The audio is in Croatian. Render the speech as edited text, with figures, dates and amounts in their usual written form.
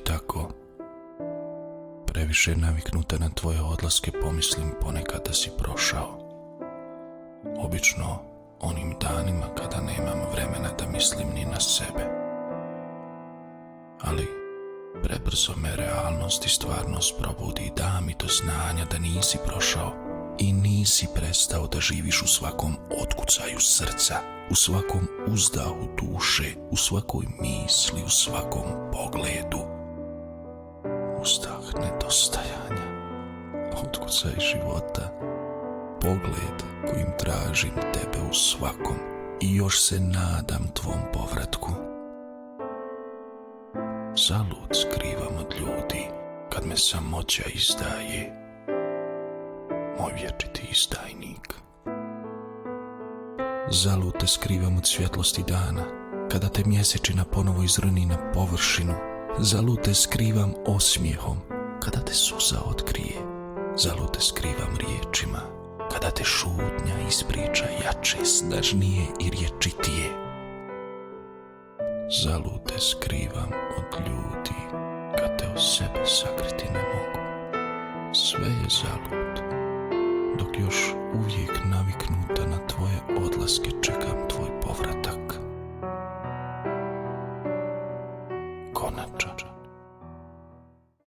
tako, previše naviknuta na tvoje odlaske, pomislim ponekad da si prošao. Obično onim danima kada nemam vremena da mislim ni na sebe. Ali prebrzo me realnost i stvarnost probudi i da mi do znanja da nisi prošao i nisi prestao da živiš u svakom otkucaju srca, u svakom uzdahu duše, u svakoj misli, u svakom pogledu. Uzdah nedostajanja, otkucaj života, pogled kojim tražim tebe u svakom i još se nadam tvom povratku. Zalud skrivam od ljudi kad me samoća izdaje, moj vječiti izdajnik. Zalud te skrivam od svjetlosti dana, kada te mjesečina ponovo izrni na površinu. Zalud te skrivam osmijehom, kada te suza otkrije. Zalud te skrivam riječima, kada te šutnja ispriča jače, snažnije i rječitije. Zalud te skrivam od ljudi, kad te od sebe sakriti ne mogu. Sve je zalud, dok još uvijek naviknuta na tvoje odlaske čekam